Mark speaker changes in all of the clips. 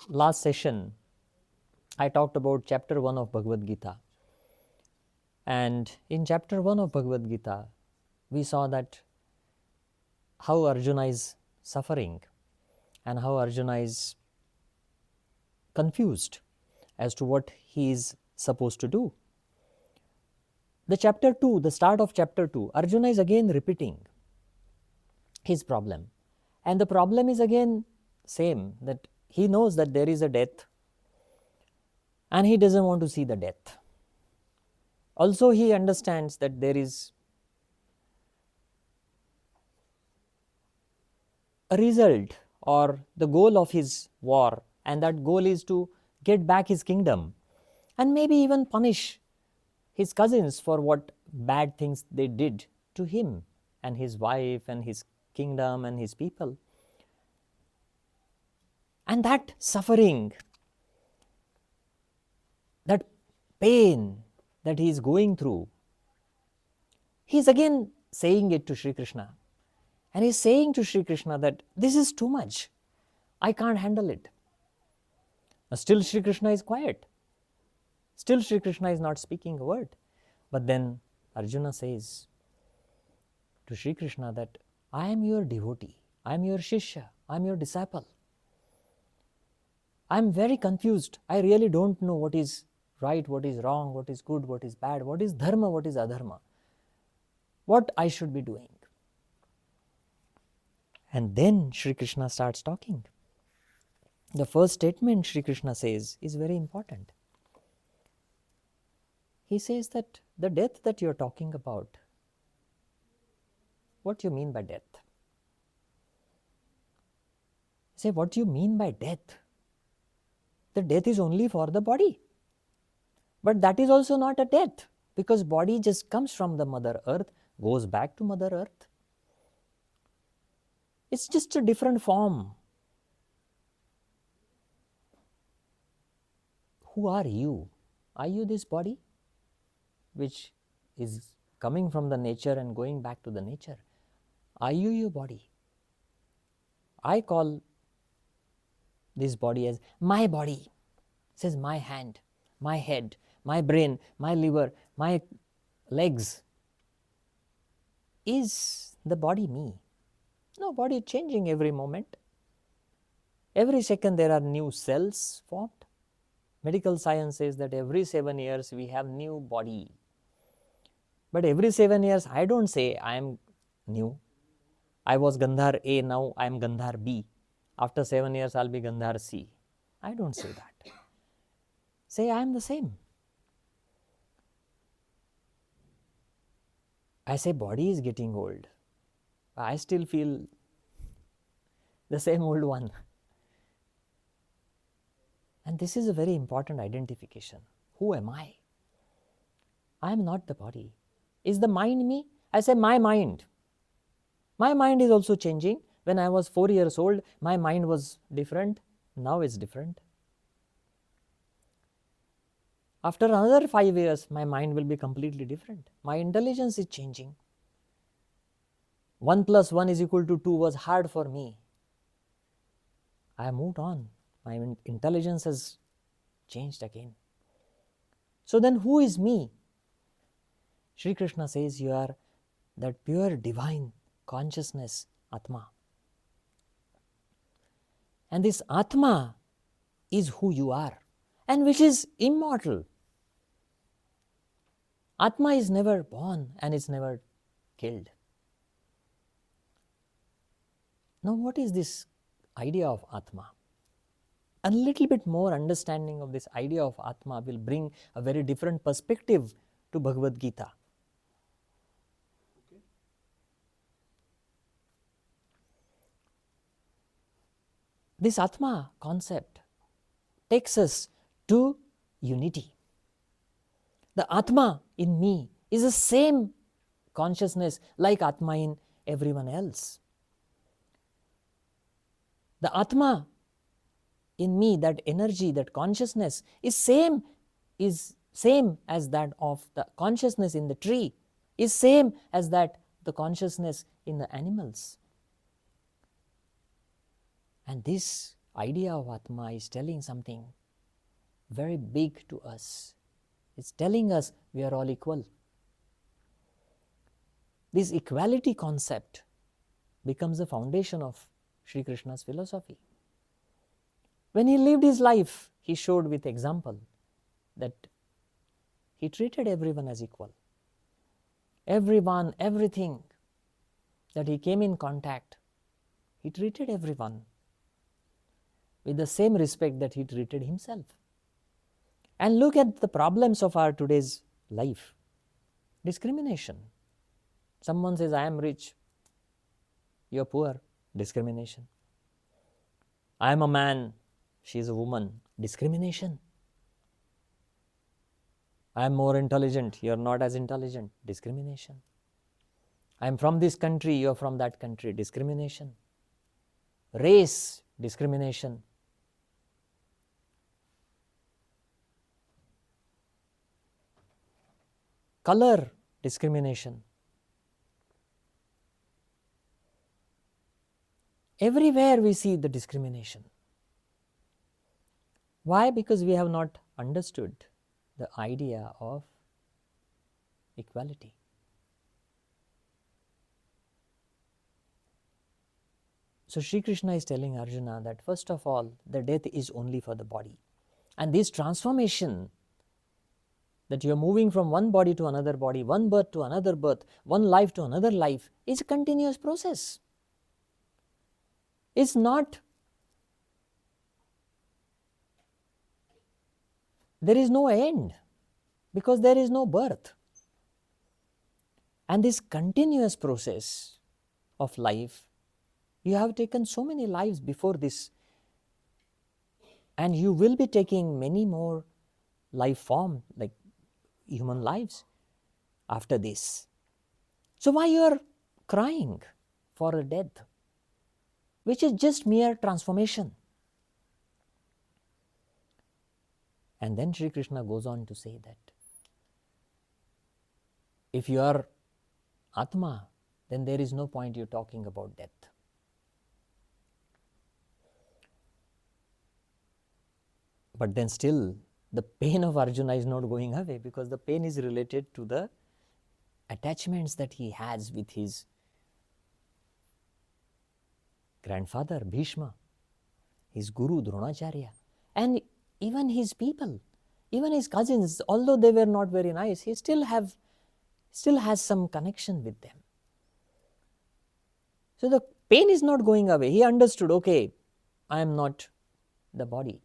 Speaker 1: last session, I talked about chapter 1 of Bhagavad Gita. And in chapter 1 of Bhagavad Gita, we saw that how Arjuna is suffering and how Arjuna is confused as to what he is supposed to do. The chapter 2, the start of chapter 2, Arjuna is again repeating his problem. And the problem is again same, that he knows that there is a death and he doesn't want to see the death. Also, he understands that there is a result or the goal of his war, and that goal is to get back his kingdom and maybe even punish his cousins for what bad things they did to him and his wife and his kingdom and his people. And that suffering, that pain that he is going through, he is again saying it to Sri Krishna. And he is saying to Sri Krishna that this is too much. I can't handle it. Still Sri Krishna is quiet. Still Sri Krishna is not speaking a word. But then Arjuna says to Sri Krishna that I am your devotee, I am your shishya, I am your disciple. I am very confused. I really don't know what is right, what is wrong, what is good, what is bad, what is dharma, what is adharma, what I should be doing. And then Sri Krishna starts talking. The first statement Sri Krishna says is very important. He says that the death that you are talking about, what do you mean by death? Say, what do you mean by death? The death is only for the body. But that is also not a death, because body just comes from the Mother Earth, goes back to Mother Earth. It's just a different form. Who are you? Are you this body which is coming from the nature and going back to the nature? Are you your body? I call this body as my body. It says my hand, my head, my brain, my liver, my legs. Is the body me? No, body is changing every moment. Every second there are new cells formed. Medical science says that every 7 years we have new body. But every 7 years I don't say I am new. I was Gandhar A, now I am Gandhar B. After 7 years I'll be Gandhar C. I don't say that. Say I am the same. I say body is getting old. I still feel the same old one. And this is a very important identification. Who am I? I am not the body. Is the mind me? I say my mind. My mind is also changing. When I was 4 years old, my mind was different. Now it's different. After another 5 years, my mind will be completely different. My intelligence is changing. 1 plus 1 is equal to 2 was hard for me. I have moved on. My intelligence has changed again. So then who is me? Sri Krishna says you are that pure divine consciousness, Atma. And this Atma is who you are, and which is immortal. Atma is never born and is never killed. Now what is this idea of Atma? A little bit more understanding of this idea of Atma will bring a very different perspective to Bhagavad Gita. This Atma concept takes us to unity. The Atma in me is the same consciousness like Atma in everyone else. The Atma in me, that energy, that consciousness is same as that of the consciousness in the tree, is same as that the consciousness in the animals. And this idea of Atma is telling something very big to us. It's telling us we are all equal. This equality concept becomes the foundation of Sri Krishna's philosophy. When he lived his life, he showed with example that he treated everyone as equal. Everyone, everything that he came in contact, he treated everyone with the same respect that he treated himself. And look at the problems of our today's life. Discrimination. Someone says, I am rich, you are poor. Discrimination. I am a man, she is a woman. Discrimination. I am more intelligent, you are not as intelligent. Discrimination. I am from this country, you are from that country. Discrimination. Race. Discrimination. Color. Discrimination. Everywhere we see the discrimination. Why? Because we have not understood the idea of equality. So Sri Krishna is telling Arjuna that first of all, the death is only for the body. And this transformation, that you are moving from one body to another body, one birth to another birth, one life to another life, is a continuous process. It's not, there is no end, because there is no birth. And this continuous process of life, you have taken so many lives before this, and you will be taking many more life form, like human lives, after this. So why you are crying for a death, which is just mere transformation? And then Sri Krishna goes on to say that if you are Atma, then there is no point you talking about death. But then still, the pain of Arjuna is not going away, because the pain is related to the attachments that he has with his grandfather Bhishma, his guru Dronacharya, and even his people, even his cousins. Although they were not very nice, he still has some connection with them. So the pain is not going away. He understood, okay, I am not the body.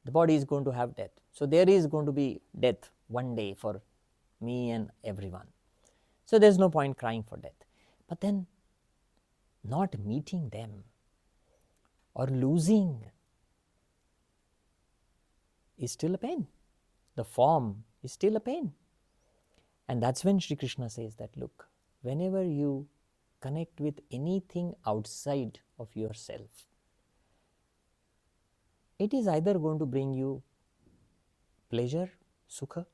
Speaker 1: The body is going to have death. So there is going to be death one day for me and everyone. So there's no point crying for death. But then not meeting them or losing is still a pain. The form is still a pain. And that's when Sri Krishna says that, look, whenever you connect with anything outside of yourself, it is either going to bring you pleasure, sukha,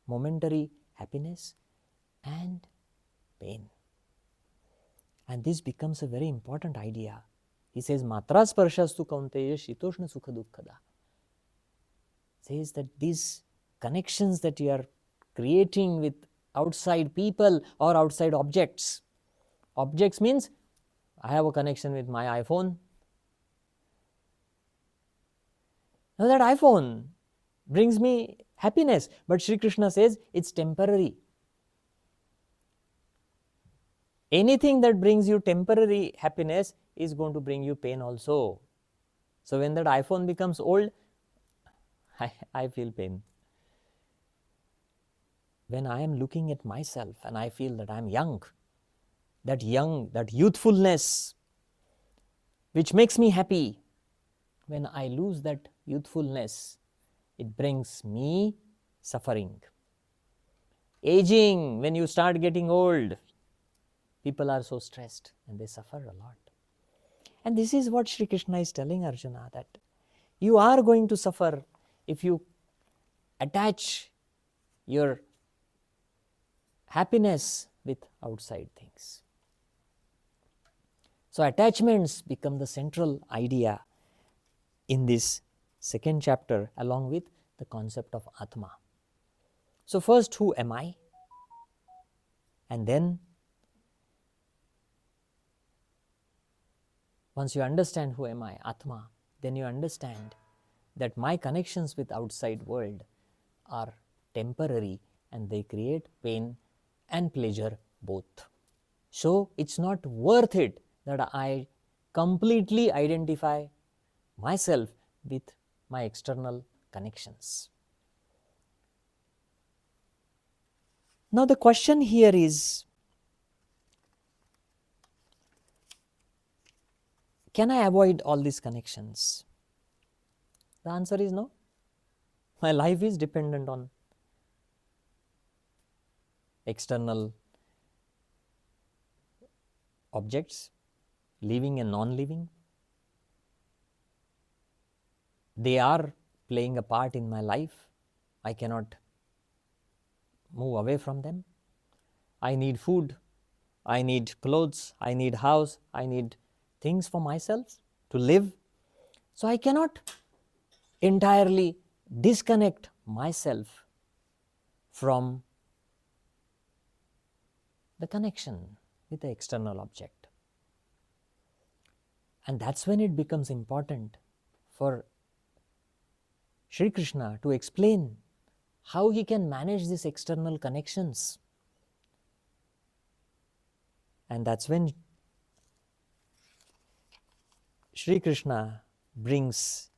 Speaker 1: momentary happiness, and pain. And this becomes a very important idea. He says, Matra sparshastu kaunteya shitoshna sukha dukkhada. Says that these connections that you are creating with outside people or outside objects. Objects means, I have a connection with my iPhone. Now that iPhone brings me happiness, but Sri Krishna says it's temporary. Anything that brings you temporary happiness is going to bring you pain also. So when that iPhone becomes old, I feel pain. When I am looking at myself and I feel that I am young, that youthfulness which makes me happy, when I lose that youthfulness, it brings me suffering. Aging, when you start getting old, people are so stressed and they suffer a lot. And this is what Sri Krishna is telling Arjuna, that you are going to suffer if you attach your happiness with outside things. So attachments become the central idea in this second chapter, along with the concept of Atma. So first, who am I? And then once you understand who am I, Atma, then you understand that my connections with outside world are temporary and they create pain and pleasure both. So it's not worth it that I completely identify myself with my external connections. Now the question here is, can I avoid all these connections? The answer is no. My life is dependent on external objects, living and non-living. They are playing a part in my life. I cannot move away from them. I need food, I need clothes, I need house, I need things for myself to live. So I cannot entirely disconnect myself from the connection with the external object. And that's when it becomes important for Sri Krishna to explain how he can manage these external connections. And that's when Sri Krishna brings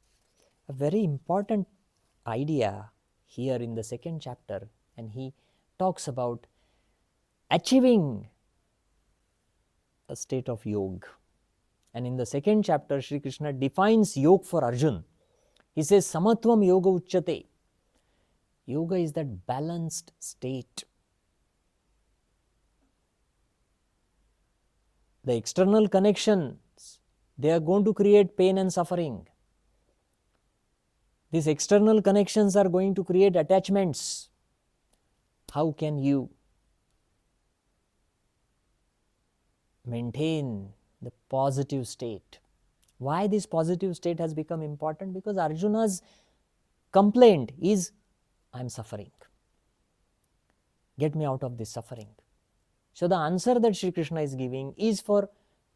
Speaker 1: a very important idea here in the second chapter, and he talks about achieving a state of yoga. And in the second chapter, Sri Krishna defines yoga for Arjun. He says, Samatvam yoga uchyate. Yoga is that balanced state. The external connections, they are going to create pain and suffering. These external connections are going to create attachments. How can you maintain the positive state? Why this positive state has become important? Because Arjuna's complaint is, I am suffering. Get me out of this suffering. So the answer that Sri Krishna is giving is for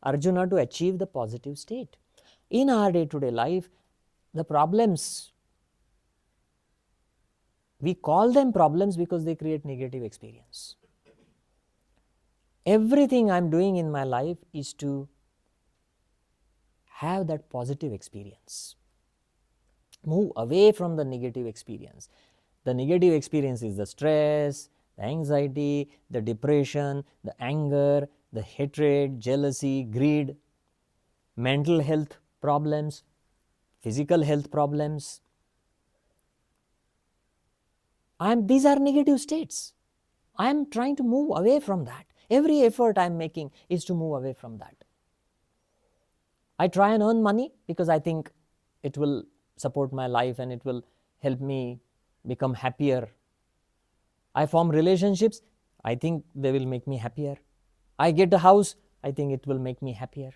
Speaker 1: Arjuna to achieve the positive state. In our day-to-day life, the problems, we call them problems because they create negative experience. Everything I am doing in my life is to have that positive experience. Move away from the negative experience. The negative experience is the stress, the anxiety, the depression, the anger, the hatred, jealousy, greed, mental health problems, physical health problems. These are negative states. I am trying to move away from that. Every effort I am making is to move away from that. I try and earn money because I think it will support my life and it will help me become happier. I form relationships, I think they will make me happier. I get a house, I think it will make me happier.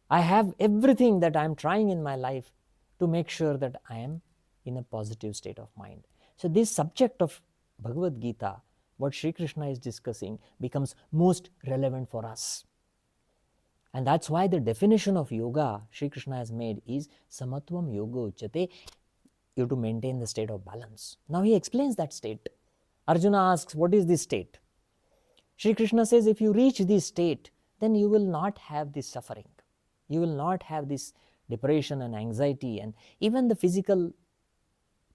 Speaker 1: I have everything that I am trying in my life to make sure that I am in a positive state of mind. So this subject of Bhagavad Gita, what Sri Krishna is discussing, becomes most relevant for us. And that's why the definition of yoga Sri Krishna has made is Samatvam yoga uchyate. You have to maintain the state of balance. Now he explains that state. Arjuna asks, what is this state? Sri Krishna says, if you reach this state, then you will not have this suffering. You will not have this depression and anxiety and even the physical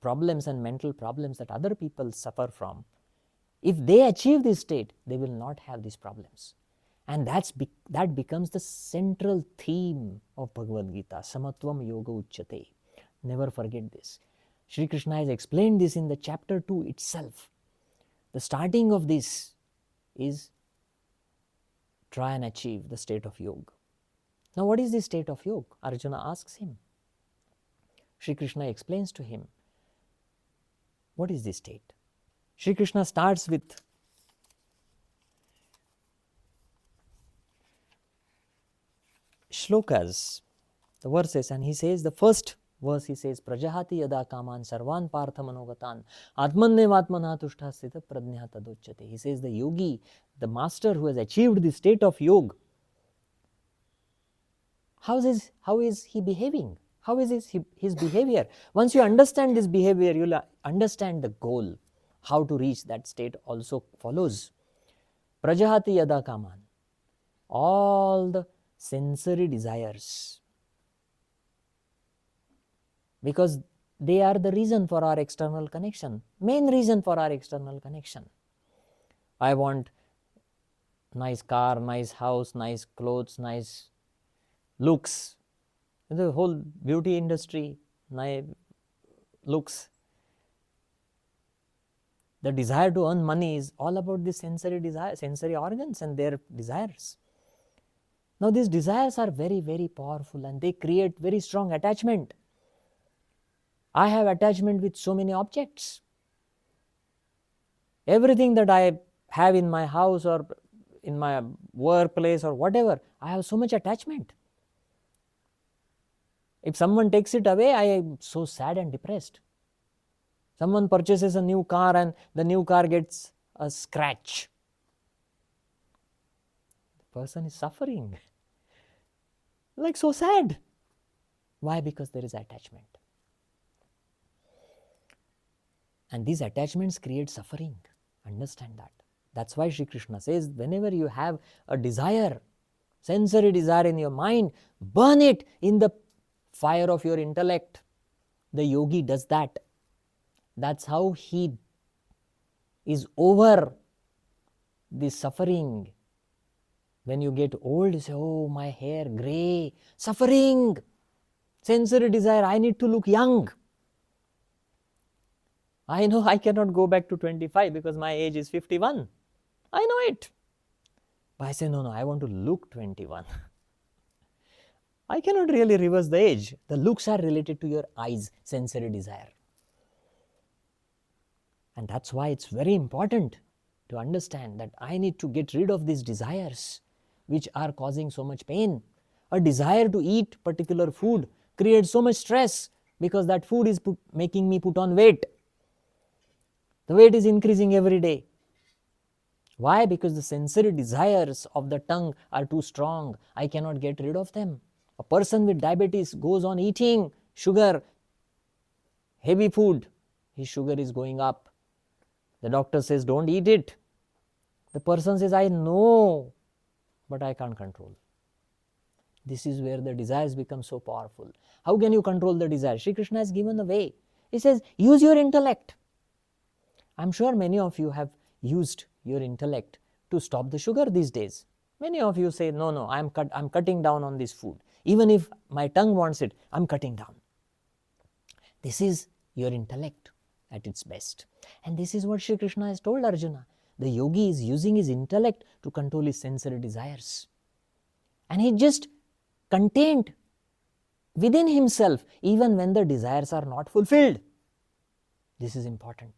Speaker 1: problems and mental problems that other people suffer from. If they achieve this state, they will not have these problems. And that becomes the central theme of Bhagavad Gita, Samatvam yoga uchyate. Never forget this. Sri Krishna has explained this in the chapter 2 itself. The starting of this is try and achieve the state of yoga. Now what is the state of yoga? Arjuna asks him. Sri Krishna explains to him, what is this state? Sri Krishna starts with shlokas, the verses, and he says, the first verse he says, Prajahati yada kaman sarvan partha manogatan atmannevatmana tushta sthita prajna taduchyate. He says the yogi, the master who has achieved the state of yoga, how is he behaving? How is his behavior? Once you understand this behavior, you will understand the goal. How to reach that state also follows. Prajahati yada kaman. All the sensory desires, because they are the reason for our external connection, main reason for our external connection. I want nice car, nice house, nice clothes, nice looks. The whole beauty industry, nice looks. The desire to earn money is all about the sensory desire, sensory organs and their desires. Now these desires are very, very powerful and they create very strong attachment. I have attachment with so many objects. Everything that I have in my house or in my workplace or whatever, I have so much attachment. If someone takes it away, I am so sad and depressed. Someone purchases a new car and the new car gets a scratch. The person is suffering. Like so sad. Why? Because there is attachment. And these attachments create suffering. Understand that. That's why Sri Krishna says, whenever you have a desire, sensory desire in your mind, burn it in the fire of your intellect. The yogi does that. That's how he is over the suffering. When you get old, you say, oh, my hair grey, suffering, sensory desire, I need to look young. I know I cannot go back to 25 because my age is 51. I know it. But I say, no, I want to look 21. I cannot really reverse the age. The looks are related to your eyes, sensory desire. And that's why it's very important to understand that I need to get rid of these desires which are causing so much pain. A desire to eat particular food creates so much stress because that food is making me put on weight. The weight is increasing every day. Why? Because the sensory desires of the tongue are too strong. I cannot get rid of them. A person with diabetes goes on eating sugar, heavy food. His sugar is going up. The doctor says, don't eat it. The person says, I know, but I can't control. This is where the desires become so powerful. How can you control the desire? Sri Krishna has given a way. He says, use your intellect. I'm sure many of you have used your intellect to stop the sugar these days. Many of you say, no, I'm cutting down on this food. Even if my tongue wants it, I'm cutting down. This is your intellect at its best. And this is what Sri Krishna has told Arjuna. The yogi is using his intellect to control his sensory desires. And he just contained within himself even when the desires are not fulfilled. This is important.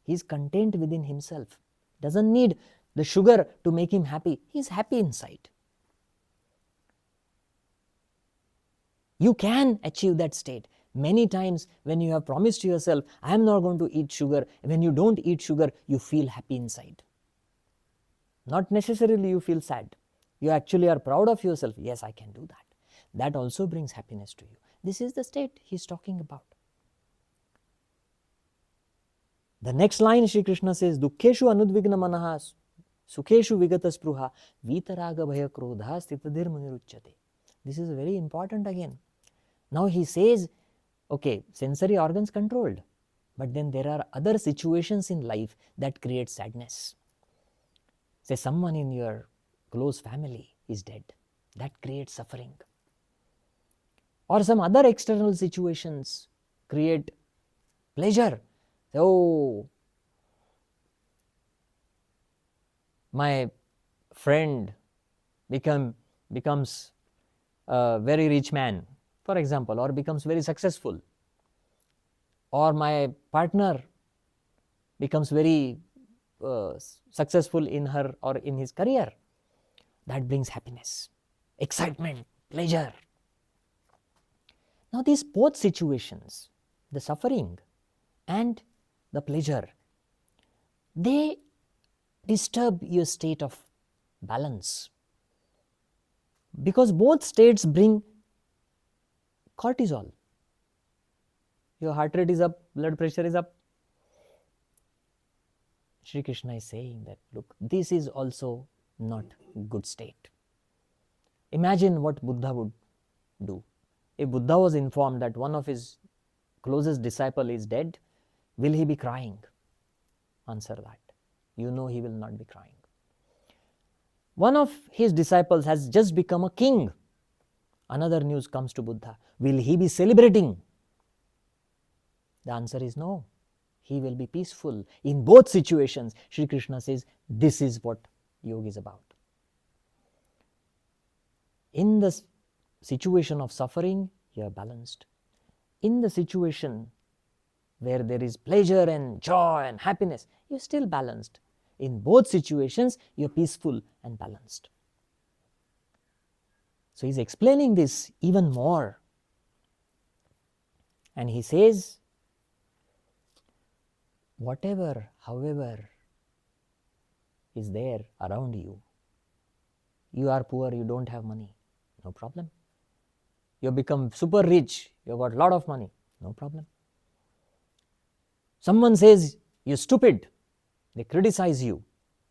Speaker 1: He is content within himself. Doesn't need the sugar to make him happy. He is happy inside. You can achieve that state. Many times when you have promised to yourself, I am not going to eat sugar, when you don't eat sugar, you feel happy inside. Not necessarily you feel sad. You actually are proud of yourself. Yes, I can do that. That also brings happiness to you. This is the state he is talking about. The next line Sri Krishna says, Dukkeshu anudvigna manaha sukheshu vigata spruha vitaraga bhaya krodha stitadir muniruchyate. This is very important again. Now he says, okay, sensory organs controlled, but then there are other situations in life that create sadness. Say someone in your close family is dead. That creates suffering. Or some other external situations create pleasure. Oh, my friend becomes a very rich man, for example, or becomes very successful. Or my partner becomes very successful in her or in his career. That brings happiness, excitement. pleasure. Now these both situations, the suffering and the pleasure, they disturb your state of balance, because both states bring cortisol. Your heart rate is up, blood pressure is up. Sri Krishna is saying that, look, this is also not good state. Imagine what Buddha would do. If Buddha was informed that one of his closest disciple is dead, will he be crying? Answer that. You know he will not be crying. One of his disciples has just become a king. Another news comes to Buddha. Will he be celebrating? The answer is no. He will be peaceful. In both situations, Sri Krishna says, this is what yoga is about. In the situation of suffering, you are balanced. In the situation where there is pleasure and joy and happiness, you are still balanced. In both situations, you are peaceful and balanced. So he is explaining this even more. And he says, whatever, however, is there around you, you are poor, you don't have money, no problem. You become super rich, you have got a lot of money, no problem. Someone says, you're stupid, they criticize you,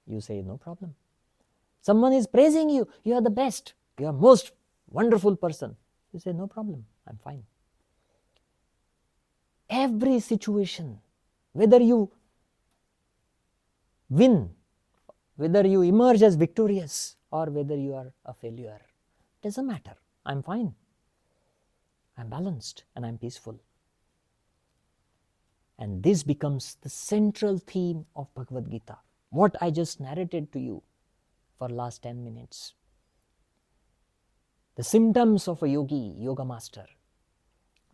Speaker 1: you say, no problem. Someone is praising you, you are the best, you are most wonderful person, you say, no problem, I'm fine. Every situation, whether you win, whether you emerge as victorious, or whether you are a failure, doesn't matter, I'm fine. I'm balanced and I'm peaceful. And this becomes the central theme of Bhagavad Gita, what I just narrated to you for last 10 minutes. The symptoms of a yogi, yoga master.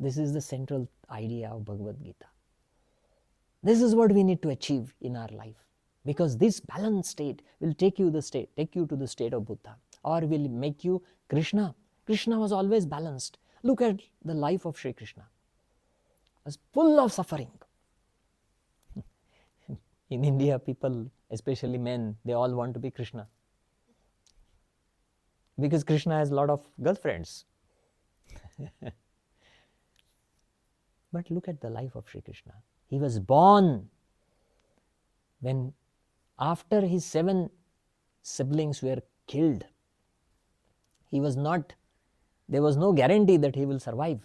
Speaker 1: This is the central idea of Bhagavad Gita. This is what we need to achieve in our life, because this balanced state will take you to the state of Buddha, or will make you Krishna. Krishna was always balanced. Look at the life of Sri Krishna. It was full of suffering. In India, people, especially men, they all want to be Krishna, because Krishna has a lot of girlfriends. But look at the life of Sri Krishna. He was born when, after his 7 siblings were killed, there was no guarantee that he will survive.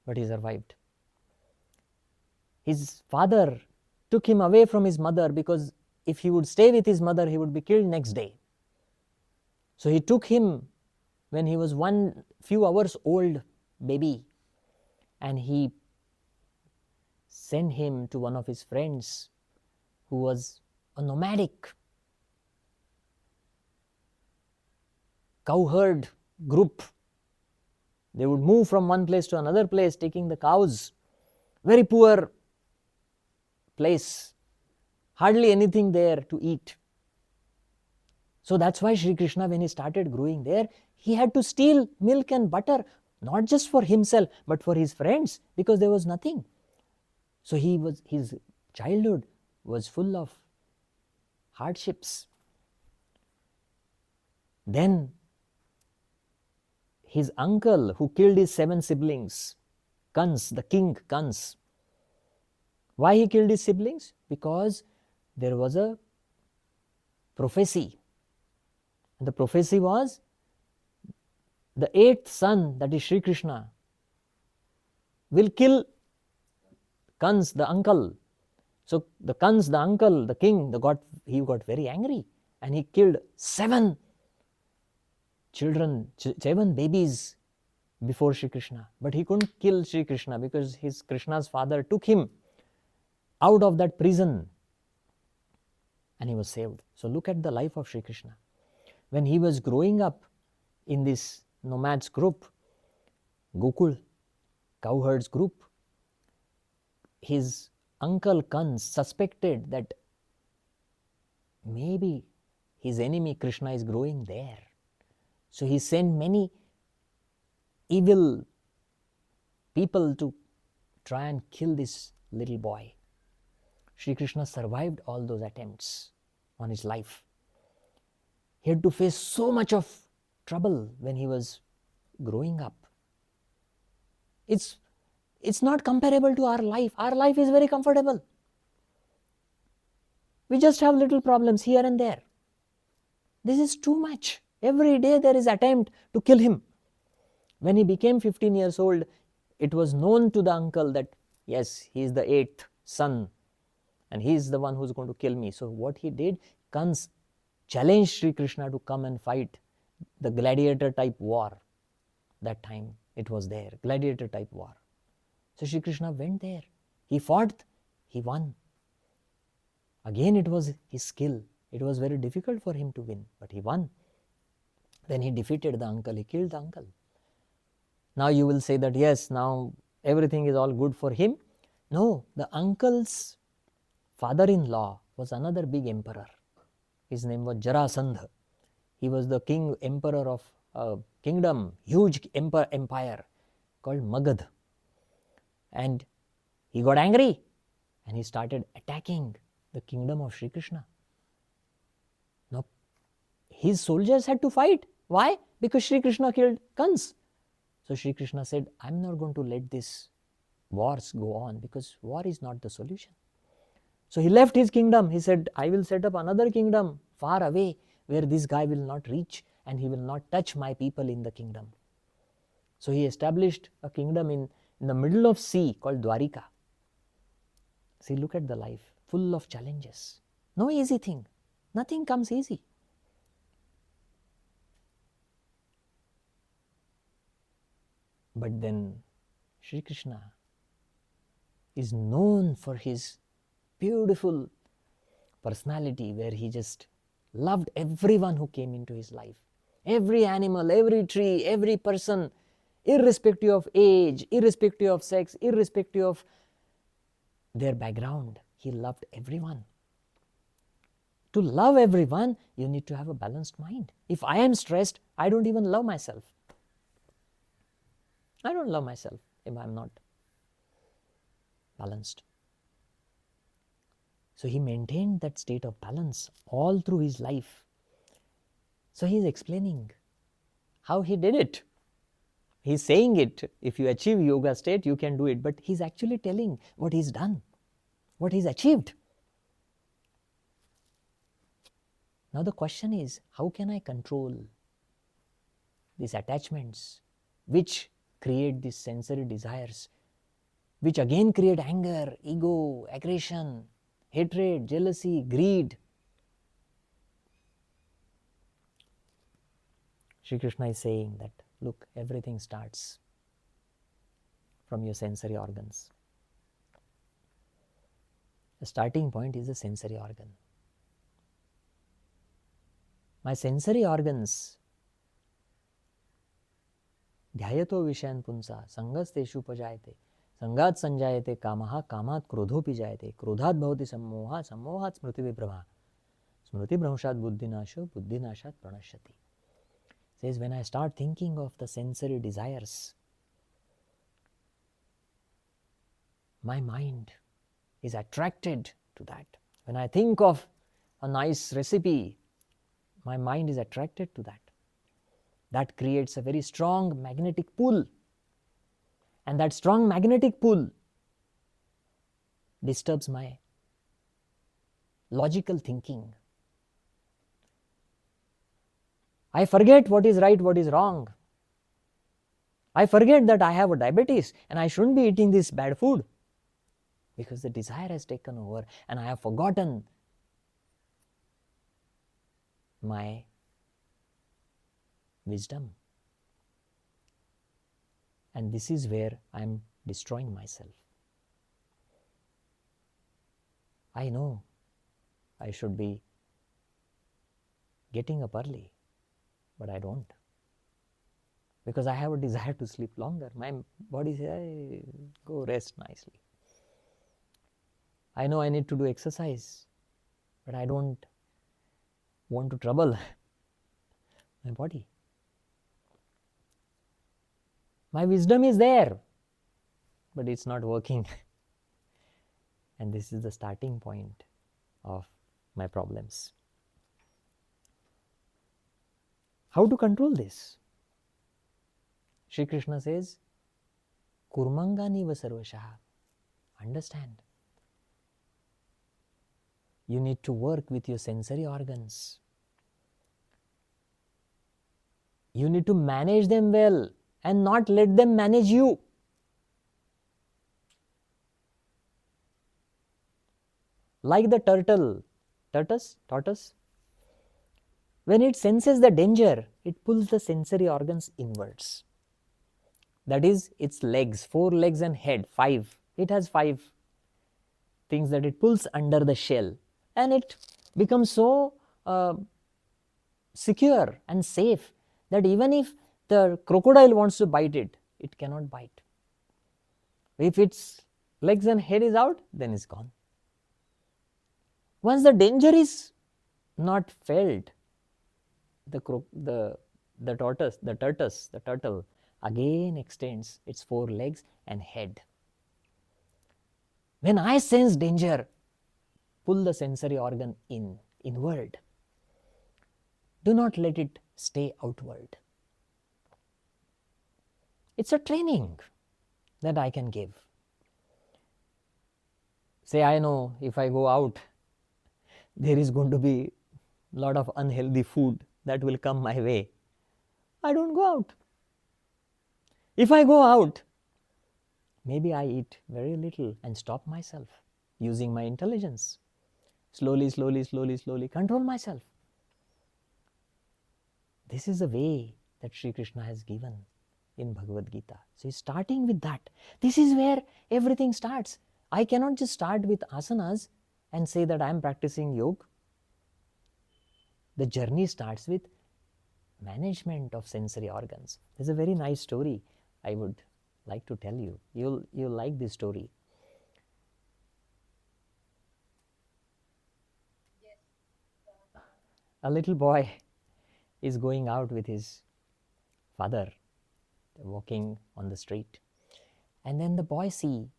Speaker 1: But he survived. His father took him away from his mother, because if he would stay with his mother, he would be killed next day. So he took him when he was few hours old baby, and he sent him to one of his friends who was a nomadic cowherd group. They would move from one place to another place, taking the cows. Very poor place, hardly anything there to eat. So that's why Sri Krishna, when he started growing there, he had to steal milk and butter, not just for himself, but for his friends, because there was nothing. So his childhood was full of hardships. Then his uncle, who killed his 7 siblings, Kans, the king Kans. Why he killed his siblings? Because there was a prophecy. And the prophecy was, the 8th son, that is Sri Krishna, will kill Kans, the uncle. So the Kans, the uncle, the king, he got very angry, and he killed 7 children, 7 babies before Sri Krishna. But he couldn't kill Sri Krishna, because Krishna's father took him out of that prison, and he was saved. So look at the life of Sri Krishna. When he was growing up in this nomads group, Gokul, cowherds group, his uncle Kans suspected that maybe his enemy Krishna is growing there. So he sent many evil people to try and kill this little boy. Sri Krishna survived all those attempts on his life. He had to face so much of trouble when he was growing up. It's not comparable to our life. Our life is very comfortable. We just have little problems here and there. This is too much. Every day there is attempt to kill him. When he became 15 years old, it was known to the uncle that yes, he is the 8th son and he is the one who is going to kill me. So what he did, Kans challenged Sri Krishna to come and fight the gladiator type war. That time it was there, gladiator type war. So Sri Krishna went there. He fought, he won. Again it was his skill. It was very difficult for him to win, but he won. Then he defeated the uncle, he killed the uncle. Now you will say that yes, now everything is all good for him. No, the uncle's father-in-law was another big emperor. His name was Jarasandha. He was the emperor of a kingdom, huge empire called Magad. And he got angry and he started attacking the kingdom of Sri Krishna. Now, his soldiers had to fight. Why? Because Sri Krishna killed Kans. So Sri Krishna said, I'm not going to let this wars go on because war is not the solution. So he left his kingdom. He said, I will set up another kingdom far away where this guy will not reach and he will not touch my people in the kingdom. So he established a kingdom in the middle of sea called Dwarika. See, look at the life, full of challenges. No easy thing. Nothing comes easy. But then Sri Krishna is known for his beautiful personality where he just loved everyone who came into his life. Every animal, every tree, every person, irrespective of age, irrespective of sex, irrespective of their background, he loved everyone. To love everyone, you need to have a balanced mind. If I am stressed, I don't even love myself. I don't love myself if I'm not balanced. So he maintained that state of balance all through his life. So he's explaining how he did it. He's saying it, if you achieve yoga state, you can do it. But he's actually telling what he's done, what he's achieved. Now the question is, how can I control these attachments which create these sensory desires, which again create anger, ego, aggression, hatred, jealousy, greed. Sri Krishna is saying that, look, everything starts from your sensory organs. The starting point is the sensory organ. My sensory organs, ध्यायतो विषयान् पुंसा संगस्तेषु उपजायते संगात् संजायते कामः कामात् क्रोधोऽपि जायते क्रोधात् भवति सम्मोहः सम्मोहात् स्मृतिविभ्रमः स्मृतिभ्रंशात् बुद्धिनाशो बुद्धिनाशात् प्रणश्यति. Says, when I start thinking of the sensory desires, my mind is attracted to that. When I think of a nice recipe, my mind is attracted to that. That creates a very strong magnetic pull. And that strong magnetic pull disturbs my logical thinking. I forget what is right, what is wrong. I forget that I have a diabetes and I shouldn't be eating this bad food because the desire has taken over and I have forgotten my wisdom. And this is where I am destroying myself. I know I should be getting up early, but I don't. Because I have a desire to sleep longer. My body says, hey, go rest nicely. I know I need to do exercise, but I don't want to trouble my body. My wisdom is there, but it's not working. And this is the starting point of my problems. How to control this? Shri Krishna says, Kurmangani vasarvashaha. Understand. You need to work with your sensory organs. You need to manage them well and not let them manage you. Like the tortoise, when it senses the danger, it pulls the sensory organs inwards. That is its legs, 4 legs and head, 5. It has 5 things that it pulls under the shell, and it becomes so secure and safe that even if the crocodile wants to bite it, it cannot bite. If its legs and head is out, then it's gone. Once the danger is not felt, the turtle again extends its 4 legs and head. When I sense danger, pull the sensory organ inward. Do not let it stay outward. It's a training that I can give. Say, I know if I go out, there is going to be a lot of unhealthy food that will come my way. I don't go out. If I go out, maybe I eat very little and stop myself using my intelligence. Slowly control myself. This is the way that Sri Krishna has given in Bhagavad Gita. So he's starting with that. This is where everything starts. I cannot just start with asanas and say that I am practicing yoga. The journey starts with management of sensory organs. There's a very nice story I would like to tell you. You'll like this story. A little boy is going out with his father, walking on the street, and then the boy see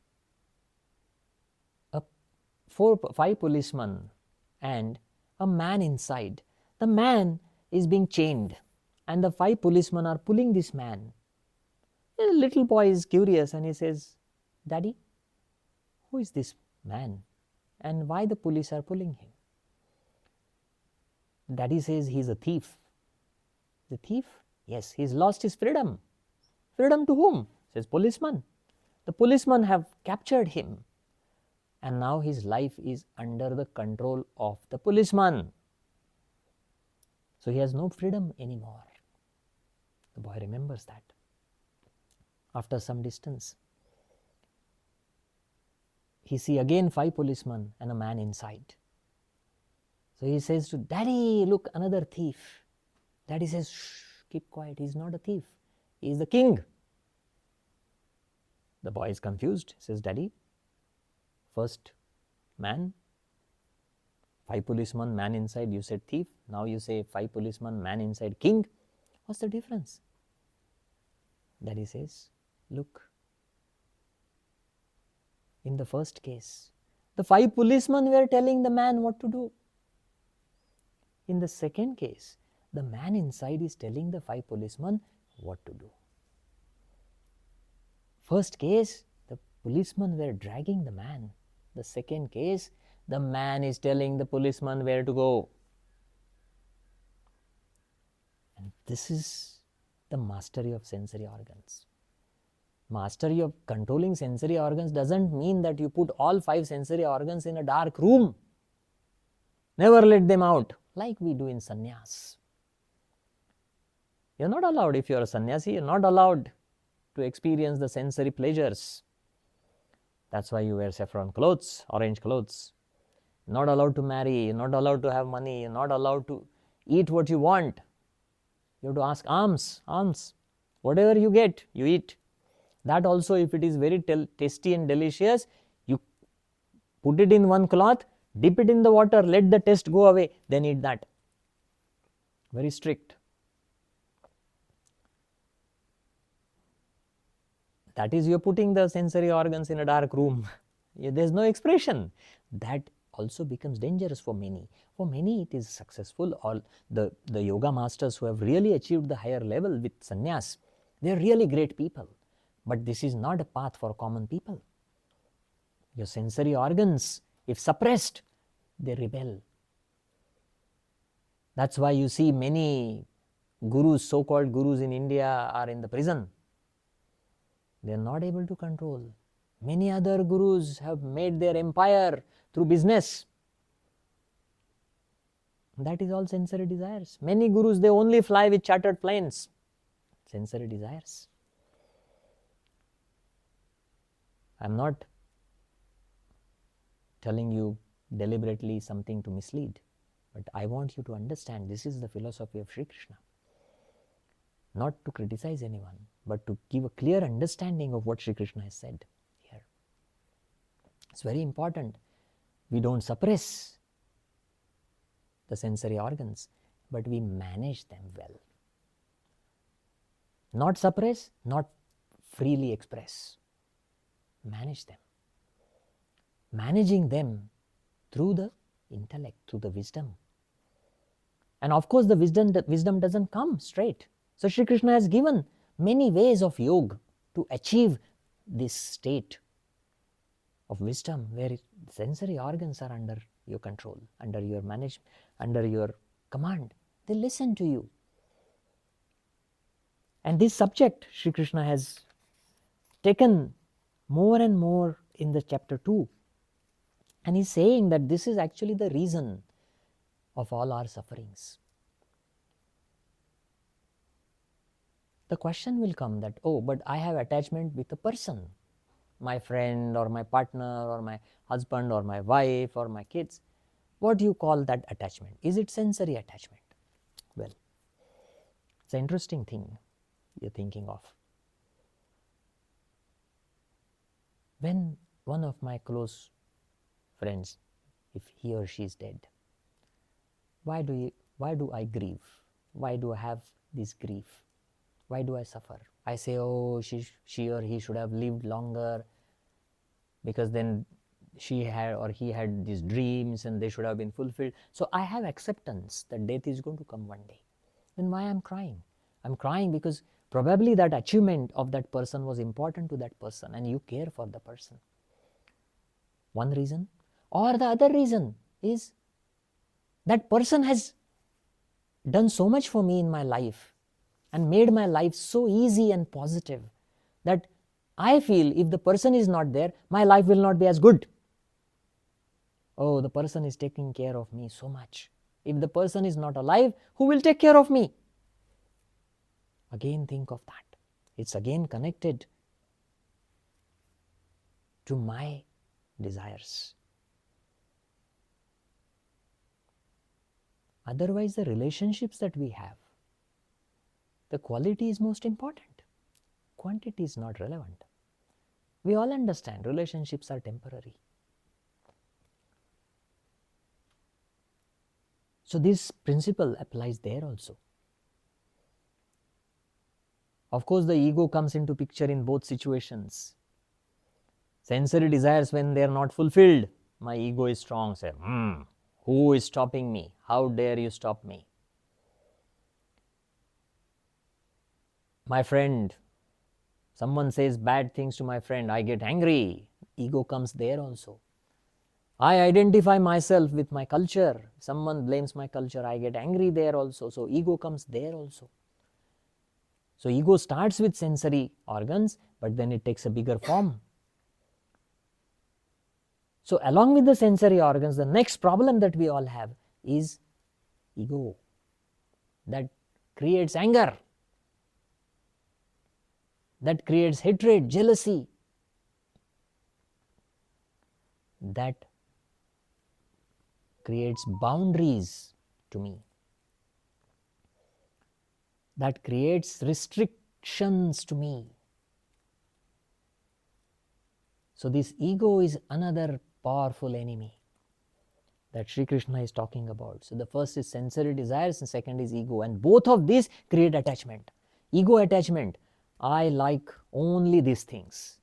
Speaker 1: 5 policemen and a man inside. The man is being chained and the 5 policemen are pulling this man. The little boy is curious and he says, Daddy, who is this man and why the police are pulling him? Daddy says he's a thief. The thief? Yes, he's lost his freedom. Freedom to whom? Says policeman. The policemen have captured him and now his life is under the control of the policeman. So he has no freedom anymore. The boy remembers that. After some distance, he sees again 5 policemen and a man inside. So he says to Daddy, look, another thief. Daddy says, shh, keep quiet, he's not a thief, he is the king. The boy is confused, says, Daddy, first man, 5 policemen, man inside, you said thief. Now you say 5 policemen, man inside, king. What's the difference? Daddy says, look, in the first case, the 5 policemen were telling the man what to do. In the second case, the man inside is telling the 5 policemen what to do. First case, the policemen were dragging the man. The second case, the man is telling the policeman where to go. And this is the mastery of sensory organs. Mastery of controlling sensory organs doesn't mean that you put all 5 sensory organs in a dark room. Never let them out, like we do in sannyas. You're not allowed, if you're a sannyasi, you're not allowed to experience the sensory pleasures. That's why you wear saffron clothes, orange clothes. You're not allowed to marry, you're not allowed to have money, you're not allowed to eat what you want. You have to ask alms. Whatever you get, you eat. That also, if it is very tasty and delicious, you put it in one cloth, dip it in the water, let the taste go away, then eat that. Very strict. That is, you're putting the sensory organs in a dark room. There's no expression. That also becomes dangerous for many. For many, it is successful. All the yoga masters who have really achieved the higher level with sannyas, they're really great people. But this is not a path for common people. Your sensory organs, if suppressed, they rebel. That's why you see many gurus, so-called gurus in India, are in the prison. They are not able to control. Many other gurus have made their empire through business. That is all sensory desires. Many gurus, they only fly with chartered planes. Sensory desires. I'm not telling you deliberately something to mislead, but I want you to understand this is the philosophy of Sri Krishna. Not to criticize anyone, but to give a clear understanding of what Sri Krishna has said here. It's very important. We don't suppress the sensory organs, but we manage them well. Not suppress, not freely express. Manage them. Managing them through the intellect, through the wisdom. And of course, the wisdom doesn't come straight. So Sri Krishna has given many ways of yoga to achieve this state of wisdom where sensory organs are under your control, under your management, under your command. They listen to you. And this subject Sri Krishna has taken more and more in the chapter 2. And he's saying that this is actually the reason of all our sufferings. The question will come that, oh, but I have attachment with a person, my friend or my partner or my husband or my wife or my kids. What do you call that attachment? Is it sensory attachment? Well, it's an interesting thing you're thinking of. When one of my close friends, if he or she is dead, why do I grieve? Why do I have this grief? Why do I suffer? I say, oh, she or he should have lived longer, because then she had or he had these dreams and they should have been fulfilled. So I have acceptance that death is going to come one day. Then why I'm crying? I'm crying because probably that achievement of that person was important to that person and you care for the person. One reason. Or the other reason is that person has done so much for me in my life and made my life so easy and positive that I feel if the person is not there, my life will not be as good. Oh, the person is taking care of me so much. If the person is not alive, who will take care of me? Again, think of that. It's again connected to my desires. Otherwise, the relationships that we have, the quality is most important. Quantity is not relevant. We all understand relationships are temporary. So this principle applies there also. Of course, the ego comes into picture in both situations. Sensory desires, when they are not fulfilled, my ego is strong. Say, who is stopping me? How dare you stop me? My friend, someone says bad things to my friend, I get angry. Ego comes there also. I identify myself with my culture. Someone blames my culture, I get angry there also. So ego comes there also. So ego starts with sensory organs, but then it takes a bigger form. So along with the sensory organs, the next problem that we all have is ego. That creates anger. That creates hatred, jealousy. That creates boundaries to me. That creates restrictions to me. So this ego is another powerful enemy that Sri Krishna is talking about. So the first is sensory desires and second is ego, and both of these create attachment. Ego attachment. I like only these things.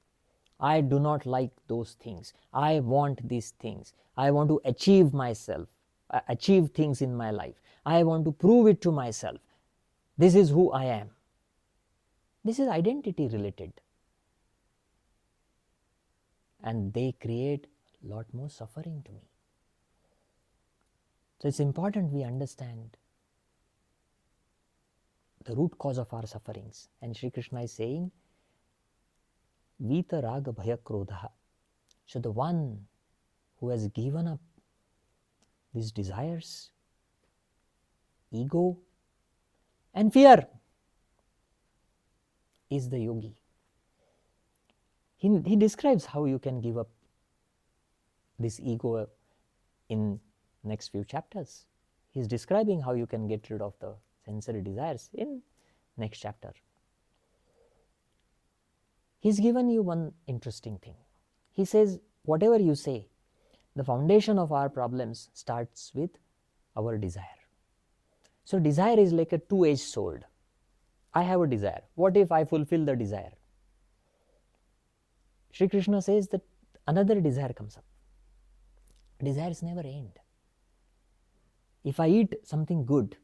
Speaker 1: I do not like those things. I want these things. I want to achieve myself, achieve things in my life. I want to prove it to myself. This is who I am. This is identity related. And they create a lot more suffering to me. So it's important we understand the root cause of our sufferings. And Sri Krishna is saying, Vita Raga Bhaya Krodha. So the one who has given up these desires, ego, and fear is the yogi. He describes how you can give up this ego in next few chapters. He's describing how you can get rid of the sensory desires in next chapter. He's given you one interesting thing. He says, whatever you say, the foundation of our problems starts with our desire. So desire is like a two-edged sword. I have a desire. What if I fulfill the desire? Sri Krishna says that another desire comes up. Desires never end. If I eat something good,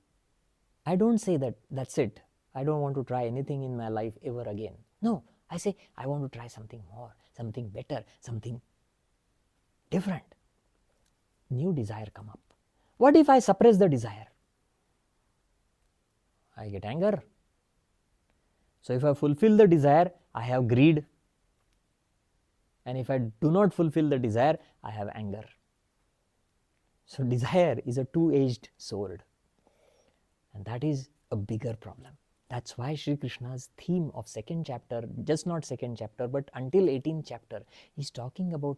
Speaker 1: I don't say that that's it. I don't want to try anything in my life ever again. No, I say I want to try something more, something better, something different. New desire come up. What if I suppress the desire? I get anger. So if I fulfill the desire, I have greed. And if I do not fulfill the desire, I have anger. So desire is a two-edged sword. And that is a bigger problem. That's why Sri Krishna's theme of second chapter, just not second chapter, but until 18th chapter, is talking about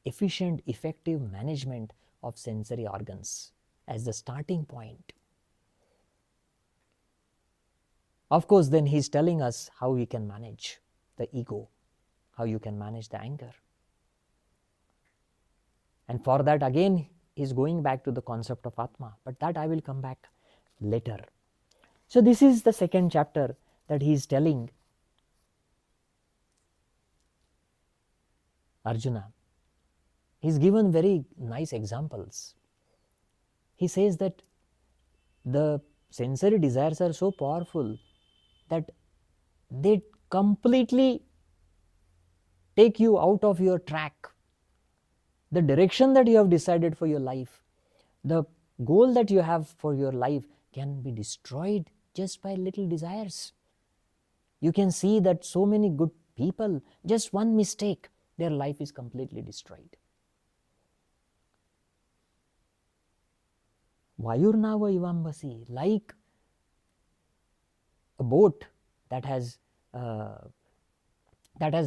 Speaker 1: efficient, effective management of sensory organs as the starting point. Of course, then he's telling us how we can manage the ego, how you can manage the anger. And for that, again, he's going back to the concept of Atma, but that I will come back later. So this is the second chapter that he is telling Arjuna. He's given very nice examples. He says that the sensory desires are so powerful that they completely take you out of your track. The direction that you have decided for your life, the goal that you have for your life can be destroyed just by little desires. You can see that so many good people, just one mistake, their life is completely destroyed. Vayurnava ivambasi, like a boat that has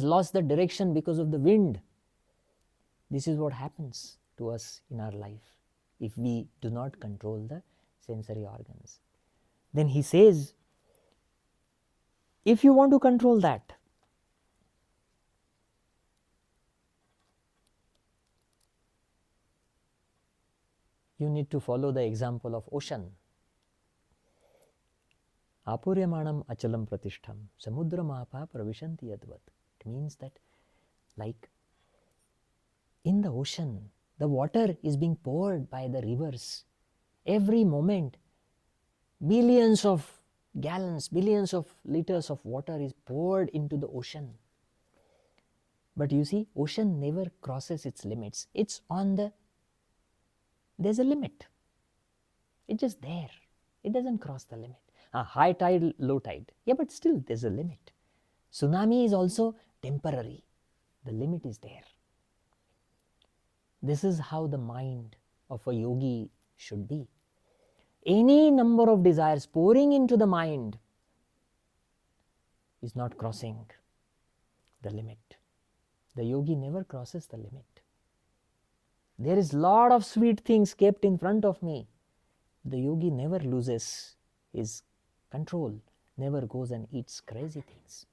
Speaker 1: lost the direction because of the wind. This is what happens to us in our life if we do not control the sensory organs. Then he says, if you want to control that, you need to follow the example of ocean. Apuryamanam achalam pratishtham samudramapa pravishanti yadvat. It means that, like in the ocean, the water is being poured by the rivers. Every moment, billions of gallons, billions of liters of water is poured into the ocean. But you see, ocean never crosses its limits. It's on the, there's a limit. It's just there. It doesn't cross the limit. High tide, low tide. Yeah, but still there's a limit. Tsunami is also temporary. The limit is there. This is how the mind of a yogi should be. Any number of desires pouring into the mind is not crossing the limit. The yogi never crosses the limit. There is lot of sweet things kept in front of me. The yogi never loses his control, never goes and eats crazy things.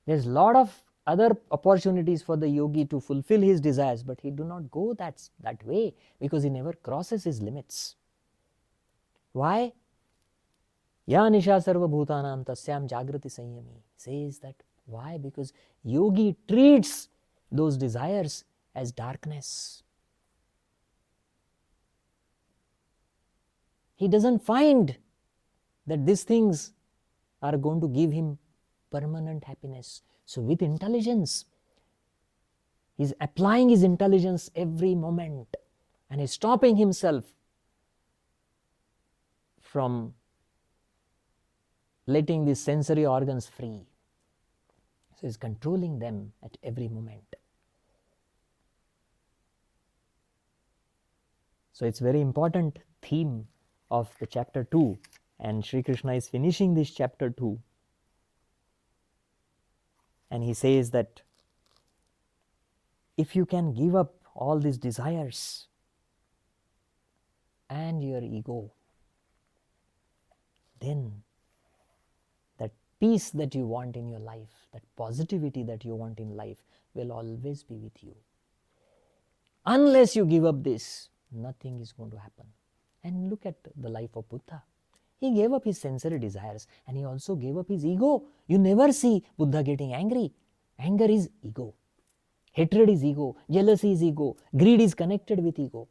Speaker 1: There's lot of other opportunities for the yogi to fulfill his desires, but he do not go that way because he never crosses his limits. Why? Ya nisha sarva bhutanam tasyam jagrati sanyami. Says that why? Because yogi treats those desires as darkness. He doesn't find that these things are going to give him permanent happiness. So with intelligence, he's applying his intelligence every moment and he's stopping himself from letting these sensory organs free. So he's controlling them at every moment. So it's very important theme of the chapter 2, and Sri Krishna is finishing this chapter 2, and he says that if you can give up all these desires and your ego, then that peace that you want in your life, that positivity that you want in life will always be with you. Unless you give up this, nothing is going to happen. And look at the life of Buddha. He gave up his sensory desires and he also gave up his ego. You never see Buddha getting angry. Anger is ego. Hatred is ego. Jealousy is ego. Greed is connected with ego.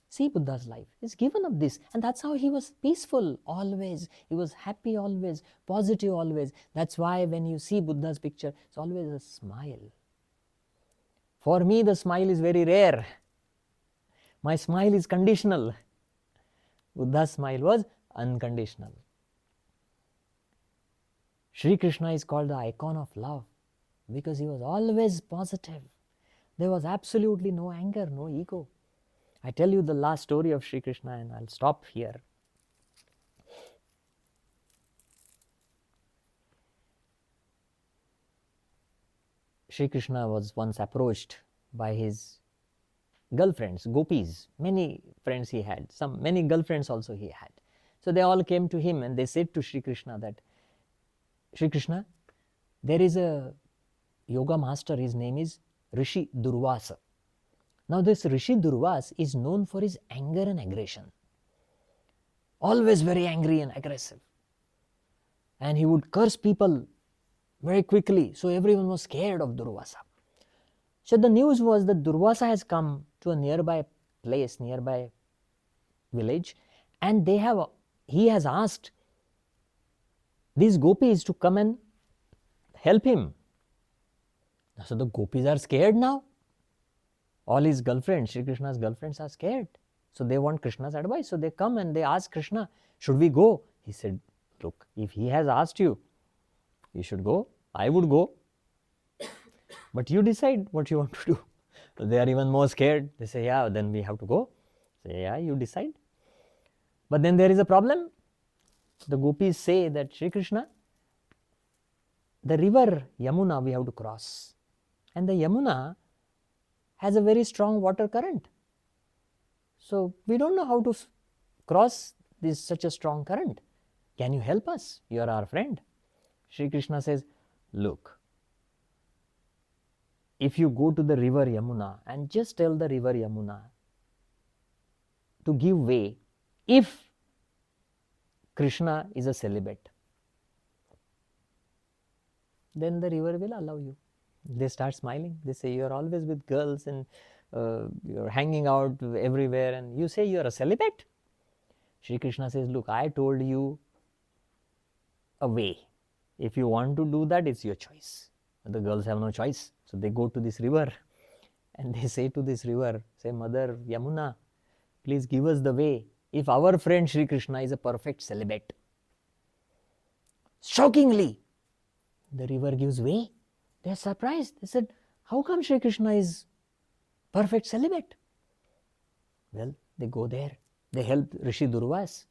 Speaker 1: See Buddha's life. He's given up this, and that's how he was peaceful always. He was happy always, positive always. That's why when you see Buddha's picture, it's always a smile. For me, the smile is very rare. My smile is conditional. Buddha's smile was unconditional. Sri Krishna is called the icon of love because he was always positive. There was absolutely no anger, no ego. I tell you the last story of Sri Krishna and I'll stop here. Sri Krishna was once approached by his girlfriends, gopis. Many friends he had, many girlfriends also he had. So they all came to him and they said to Sri Krishna that, Sri Krishna, there is a yoga master, his name is Rishi Durvasa. Now this Rishi Durvasa is known for his anger and aggression. Always very angry and aggressive. And he would curse people very quickly. So everyone was scared of Durvasa. So the news was that Durvasa has come to a nearby place, nearby village, and he has asked these gopis to come and help him. So the gopis are scared now. All his girlfriends, Sri Krishna's girlfriends are scared. So they want Krishna's advice. So they come and they ask Krishna, should we go? He said, look, if he has asked you, you should go. I would go. But you decide what you want to do. So they are even more scared. They say, yeah, then we have to go. Say, yeah, you decide. But then there is a problem. The gopis say that, Sri Krishna, the river Yamuna we have to cross. And the Yamuna has a very strong water current. So we don't know how to cross such a strong current. Can you help us? You are our friend. Sri Krishna says, look, if you go to the river Yamuna and just tell the river Yamuna to give way if Krishna is a celibate, then the river will allow you. They start smiling. They say, you are always with girls and you are hanging out everywhere and you say you are a celibate? Sri Krishna says, look, I told you a way. If you want to do that, it's your choice. But the girls have no choice. So they go to this river and they say to this river, say, Mother Yamuna, please give us the way if our friend Sri Krishna is a perfect celibate. Shockingly, the river gives way. They are surprised. They said, how come Sri Krishna is perfect celibate? Well, they go there. They help Rishi Durvasa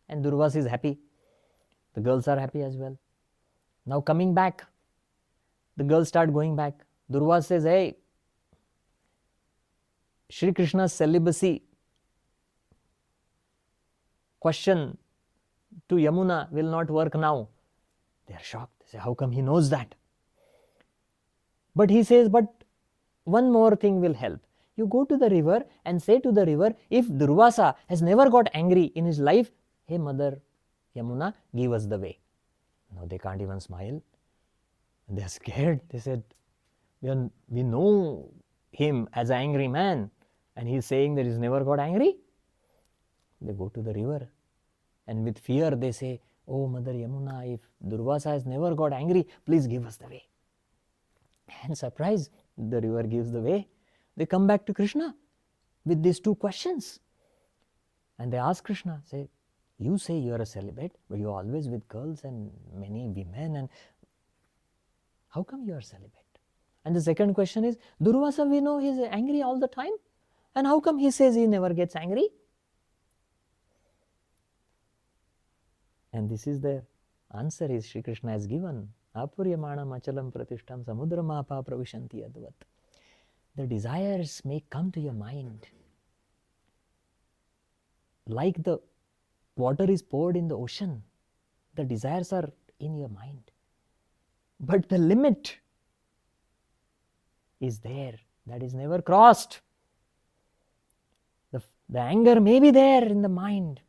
Speaker 1: and Durvasa is happy. The girls are happy as well. Now coming back, the girls start going back. Durvasa says, hey, Sri Krishna's celibacy question to Yamuna will not work now. They are shocked. They say, how come he knows that? But he says, but one more thing will help. You go to the river and say to the river, if Durvasa has never got angry in his life, hey Mother Yamuna, give us the way. No, they can't even smile. They're scared. They said, we know him as an angry man, and he's saying that he's never got angry. They go to the river, and with fear they say, oh Mother Yamuna, if Durvasa has never got angry, please give us the way. And surprise, the river gives the way. They come back to Krishna with these two questions. And they ask Krishna, say, you say you are a celibate, but you are always with girls and many women, and how come you are celibate? And the second question is, Durvasa, we know he is angry all the time, and how come he says he never gets angry? And this is the answer is Sri Krishna has given. Apuryamanam achalam pratishtam samudramapa pravishanti advat. The desires may come to your mind. Like the water is poured in the ocean, the desires are in your mind. But the limit is there, that is never crossed. The anger may be there in the mind,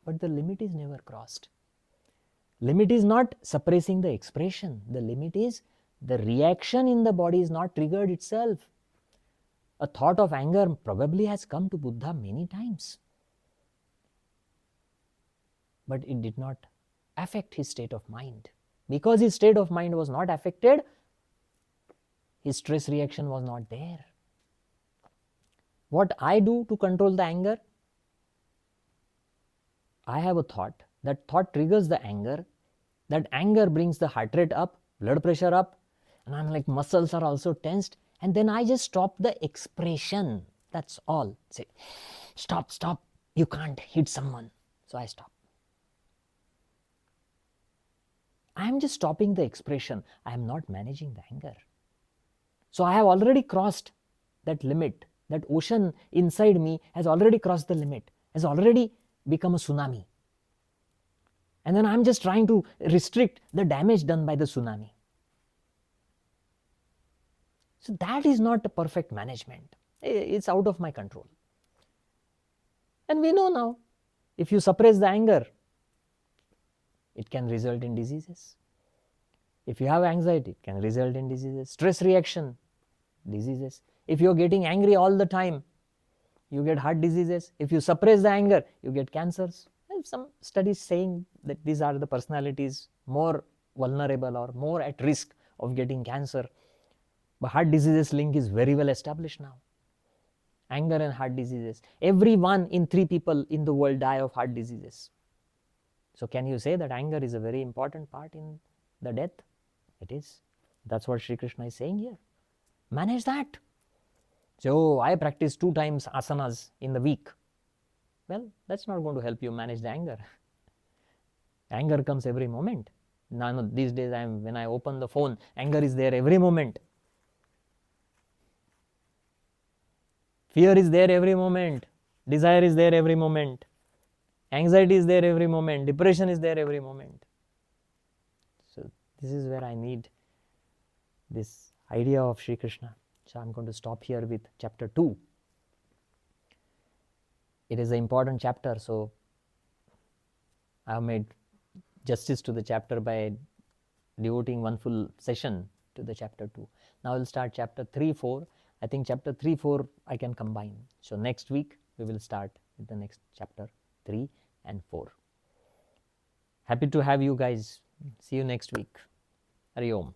Speaker 1: but the limit is never crossed. Limit is not suppressing the expression. The limit is the reaction in the body is not triggered itself. A thought of anger probably has come to Buddha many times, but it did not affect his state of mind. Because his state of mind was not affected, his stress reaction was not there. What I do to control the anger? I have a thought. That thought triggers the anger. That anger brings the heart rate up, blood pressure up, and I'm like, muscles are also tensed. And then I just stop the expression. That's all. Say, stop, stop. You can't hit someone. So I stop. I am just stopping the expression. I am not managing the anger. So I have already crossed that limit. That ocean inside me has already crossed the limit, has already become a tsunami. And then I'm just trying to restrict the damage done by the tsunami. So that is not a perfect management. It's out of my control. And we know now, if you suppress the anger, it can result in diseases. If you have anxiety, it can result in diseases. Stress reaction, diseases. If you're getting angry all the time, you get heart diseases. If you suppress the anger, you get cancers. There's some studies saying that these are the personalities more vulnerable or more at risk of getting cancer. But heart diseases link is very well established now. Anger and heart diseases. Every 1 in 3 people in the world die of heart diseases. So can you say that anger is a very important part in the death? It is. That's what Sri Krishna is saying here. Manage that. So I practice 2 times asanas in the week. Well, that's not going to help you manage the anger. Anger comes every moment. Now these days when I open the phone, anger is there every moment. Fear is there every moment. Desire is there every moment. Anxiety is there every moment. Depression is there every moment. So this is where I need this idea of Sri Krishna. So I'm going to stop here with chapter 2. It is an important chapter, so I have made justice to the chapter by devoting 1 full session to the chapter 2. Now we'll start chapter 3, 4. I think chapter 3, 4 I can combine. So next week we will start with the next chapter 3 and 4. Happy to have you guys. See you next week. Hari Om.